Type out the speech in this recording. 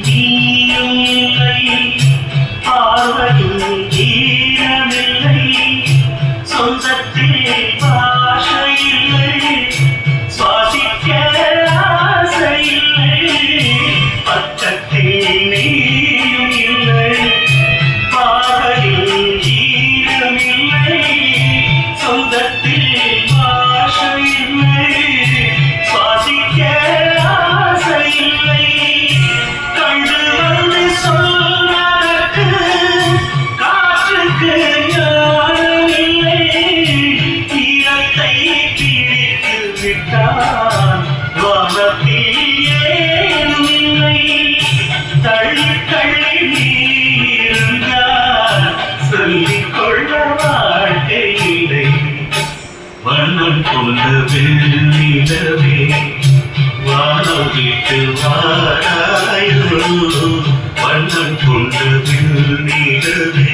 நீயும் இல்லை, பார்வையில் ஈரமில்லை, சொந்தத்தில் பாஷை இல்லை, சுவாசிக்க ஆசை இல்லை, பக்கத்தில் நீயும் இல்லை, பார்வையில் ஈரமில்லை, சொந்தத்தில் பாஷை இல்லை, சுவாசிக்க ஆசை இல்லை. கண்டு வந்து சொல்வதற்கு காற்றுக்கு ஞானம் இல்லை, ஈரத்தை பிரித்து விட்டான் வானத்தில் ஏதும் இல்லை. தள்ளிக்கள்ளி நீருந்தால் சொல்லிக் கொள்ள வாழ்க்கை இல்லை. வண்ணம் கொண்ட வெண்ணிலவே வானம் விட்டு வாராயோ, வண்ணம் கொண்ட வெண்ணிலவே